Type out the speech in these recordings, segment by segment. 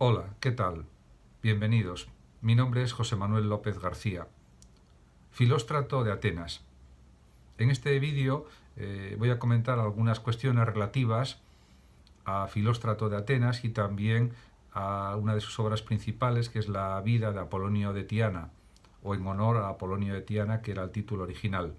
Hola, ¿qué tal? Bienvenidos. Mi nombre es José Manuel López García, Filóstrato de Atenas. En este vídeo voy a comentar algunas cuestiones relativas a Filóstrato de Atenas y también a una de sus obras principales, que es la vida de Apolonio de Tiana, o en honor a Apolonio de Tiana, que era el título original.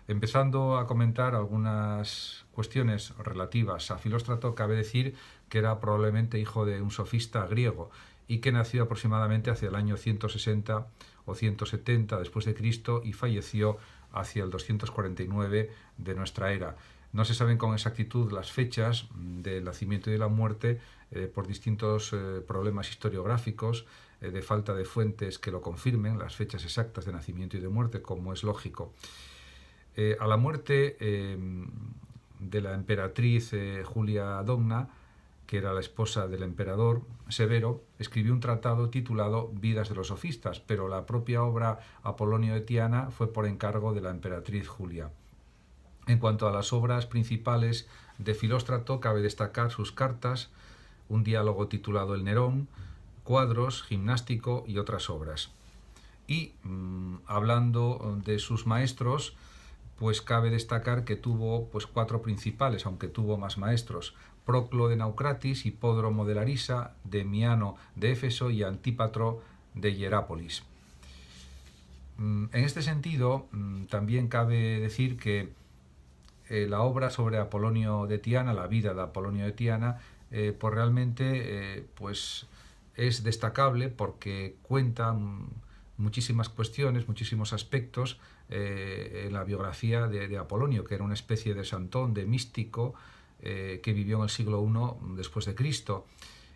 Empezando a comentar algunas cuestiones relativas a Filóstrato, cabe decir que era probablemente hijo de un sofista griego y que nació aproximadamente hacia el año 160 o 170 después de Cristo y falleció hacia el 249 de nuestra era. No se saben con exactitud las fechas del nacimiento y de la muerte por distintos problemas historiográficos, de falta de fuentes que lo confirmen, las fechas exactas de nacimiento y de muerte, como es lógico. A la muerte de la emperatriz Julia Domna, que era la esposa del emperador Severo, escribió un tratado titulado Vidas de los sofistas, pero la propia obra Apolonio de Tiana fue por encargo de la emperatriz Julia. En cuanto a las obras principales de Filóstrato, cabe destacar sus cartas, un diálogo titulado El Nerón, cuadros, gimnástico y otras obras. Y hablando de sus maestros, pues cabe destacar que tuvo pues 4 principales, aunque tuvo más maestros: Proclo de Naucratis, Hipódromo de Larisa, Demiano de Éfeso y Antípatro de Hierápolis. En este sentido, también cabe decir que la obra sobre Apolonio de Tiana, la vida de Apolonio de Tiana, pues realmente pues es destacable porque cuenta muchísimas cuestiones, muchísimos aspectos en la biografía de Apolonio, que era una especie de santón, de místico, que vivió en el siglo I después de Cristo.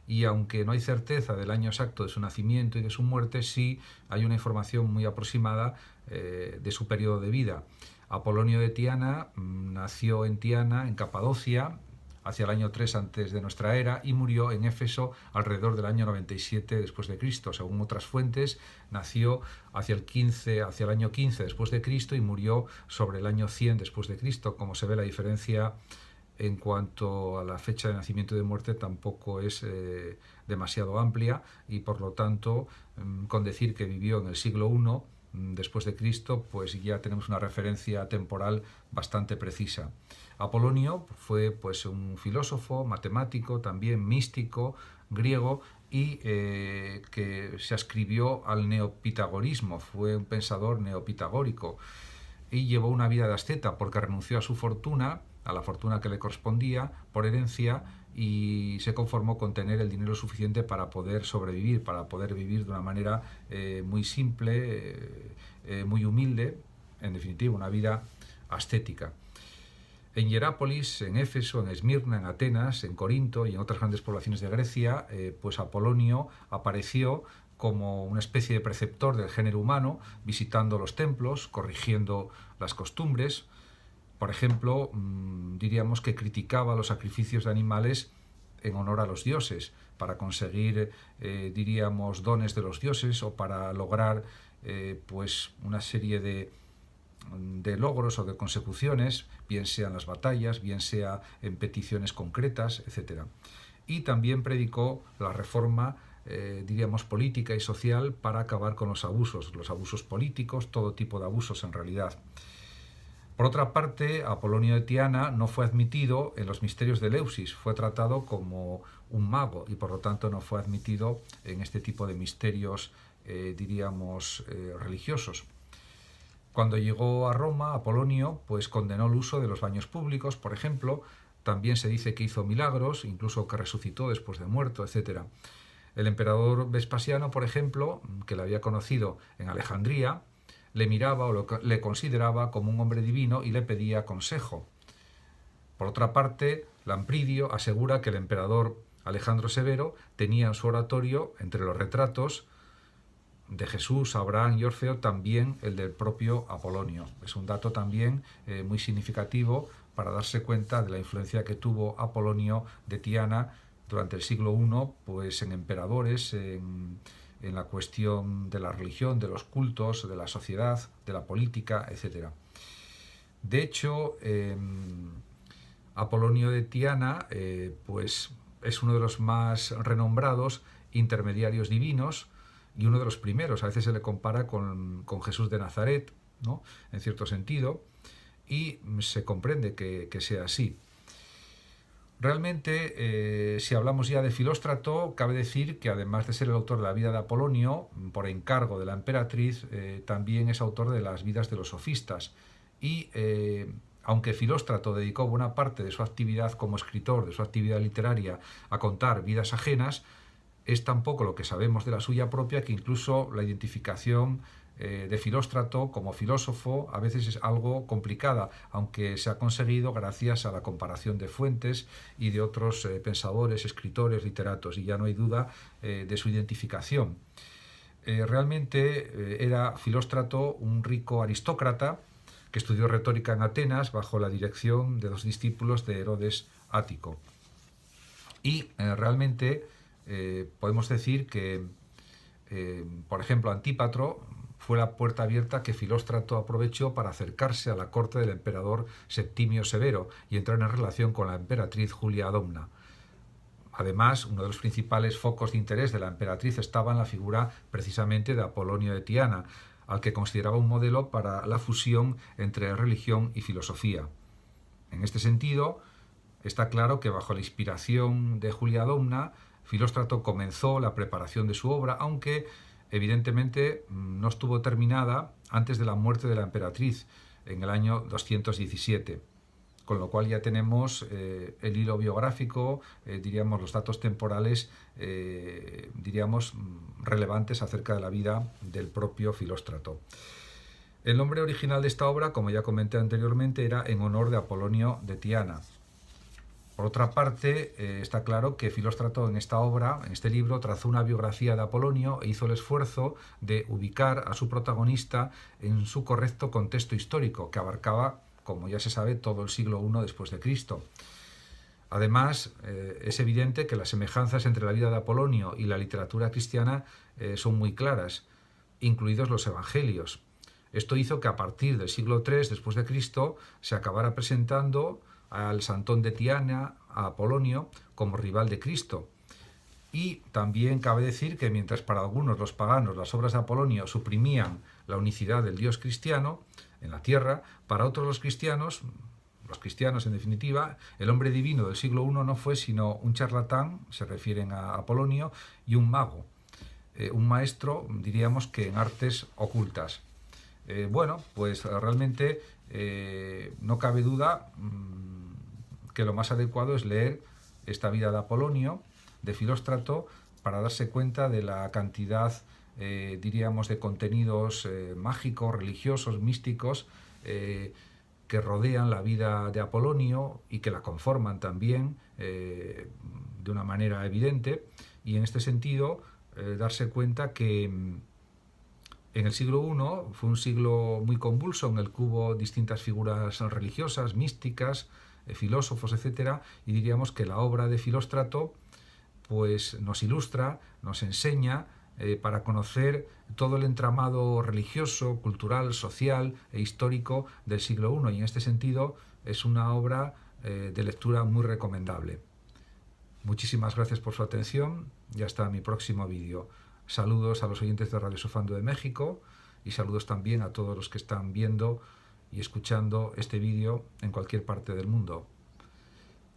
Y aunque no hay certeza del año exacto de su nacimiento y de su muerte, sí hay una información muy aproximada de su periodo de vida. Apolonio de Tiana nació en Tiana, en Capadocia, hacia el año 3 antes de nuestra era, y murió en Éfeso alrededor del año 97 después de Cristo. Según otras fuentes, nació hacia el año 15 después de Cristo y murió sobre el año 100 después de Cristo. Como se ve, la diferencia en cuanto a la fecha de nacimiento y de muerte tampoco es demasiado amplia, y por lo tanto con decir que vivió en el siglo I después de Cristo, pues ya tenemos una referencia temporal bastante precisa. Apolonio fue pues un filósofo, matemático, también místico, griego, y que se ascribió al neopitagorismo, fue un pensador neopitagórico y llevó una vida de asceta porque renunció a su fortuna, a la fortuna que le correspondía por herencia, y se conformó con tener el dinero suficiente para poder sobrevivir, para poder vivir de una manera muy simple, muy humilde, en definitiva una vida ascética. En Hierápolis, en Éfeso, en Esmirna, en Atenas, en Corinto y en otras grandes poblaciones de Grecia, pues Apolonio apareció como una especie de preceptor del género humano, visitando los templos, corrigiendo las costumbres. Por ejemplo, diríamos que criticaba los sacrificios de animales en honor a los dioses, para conseguir, diríamos, dones de los dioses, o para lograr pues una serie de logros o de consecuciones, bien sea en las batallas, bien sea en peticiones concretas, etc. Y también predicó la reforma, diríamos, política y social, para acabar con los abusos políticos, todo tipo de abusos en realidad. Por otra parte, Apolonio de Tiana no fue admitido en los misterios de Eleusis, fue tratado como un mago y por lo tanto no fue admitido en este tipo de misterios, diríamos, religiosos. Cuando llegó a Roma, Apolonio pues condenó el uso de los baños públicos, por ejemplo. También se dice que hizo milagros, incluso que resucitó después de muerto, etc. El emperador Vespasiano, por ejemplo, que le había conocido en Alejandría, le miraba o le consideraba como un hombre divino y le pedía consejo. Por otra parte, Lampridio asegura que el emperador Alejandro Severo tenía en su oratorio, entre los retratos de Jesús, Abraham y Orfeo, también el del propio Apolonio. Es un dato también muy significativo para darse cuenta de la influencia que tuvo Apolonio de Tiana durante el siglo I, pues en emperadores, en la cuestión de la religión, de los cultos, de la sociedad, de la política, etc. De hecho, Apolonio de Tiana pues es uno de los más renombrados intermediarios divinos y uno de los primeros. A veces se le compara con Jesús de Nazaret, ¿no?, en cierto sentido, y se comprende que sea así. Realmente, si hablamos ya de Filóstrato, cabe decir que además de ser el autor de la vida de Apolonio, por encargo de la emperatriz, también es autor de las vidas de los sofistas. Y aunque Filóstrato dedicó buena parte de su actividad como escritor, de su actividad literaria, a contar vidas ajenas, es tan poco lo que sabemos de la suya propia que incluso la identificación de Filóstrato como filósofo a veces es algo complicada, aunque se ha conseguido gracias a la comparación de fuentes y de otros pensadores, escritores, literatos, y ya no hay duda de su identificación. Realmente era Filóstrato un rico aristócrata que estudió retórica en Atenas bajo la dirección de dos discípulos de Herodes Ático. Y realmente podemos decir que, por ejemplo, Antípatro fue la puerta abierta que Filóstrato aprovechó para acercarse a la corte del emperador Septimio Severo y entrar en relación con la emperatriz Julia Domna. Además, uno de los principales focos de interés de la emperatriz estaba en la figura precisamente de Apolonio de Tiana, al que consideraba un modelo para la fusión entre religión y filosofía. En este sentido, está claro que bajo la inspiración de Julia Domna, Filóstrato comenzó la preparación de su obra, aunque evidentemente no estuvo terminada antes de la muerte de la emperatriz en el año 217. Con lo cual ya tenemos el hilo biográfico, diríamos los datos temporales, diríamos relevantes acerca de la vida del propio Filóstrato. El nombre original de esta obra, como ya comenté anteriormente, era en honor de Apolonio de Tiana. Por otra parte, está claro que Filóstrato en esta obra, en este libro, trazó una biografía de Apolonio e hizo el esfuerzo de ubicar a su protagonista en su correcto contexto histórico, que abarcaba, como ya se sabe, todo el siglo I después de Cristo. Además, es evidente que las semejanzas entre la vida de Apolonio y la literatura cristiana son muy claras, incluidos los evangelios. Esto hizo que a partir del siglo III después de Cristo se acabara presentando al Santón de Tiana, a Apolonio, como rival de Cristo. Y también cabe decir que mientras para algunos los paganos las obras de Apolonio suprimían la unicidad del Dios cristiano en la tierra, para otros los cristianos en definitiva, el hombre divino del siglo I no fue sino un charlatán, se refieren a Apolonio, y un mago, un maestro, diríamos que en artes ocultas. Bueno, pues realmente no cabe duda que lo más adecuado es leer esta vida de Apolonio, de Filóstrato, para darse cuenta de la cantidad, diríamos, de contenidos mágicos, religiosos, místicos, que rodean la vida de Apolonio y que la conforman también de una manera evidente. Y en este sentido, darse cuenta que en el siglo I fue un siglo muy convulso en el que hubo distintas figuras religiosas, místicas, filósofos, etc. Y diríamos que la obra de Filóstrato pues, nos ilustra, nos enseña para conocer todo el entramado religioso, cultural, social e histórico del siglo I. Y en este sentido es una obra de lectura muy recomendable. Muchísimas gracias por su atención y hasta mi próximo vídeo. Saludos a los oyentes de Radio Sofando de México y saludos también a todos los que están viendo y escuchando este vídeo en cualquier parte del mundo.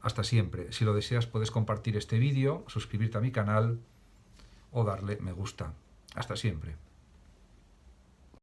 Hasta siempre. Si lo deseas puedes compartir este vídeo, suscribirte a mi canal o darle me gusta. Hasta siempre.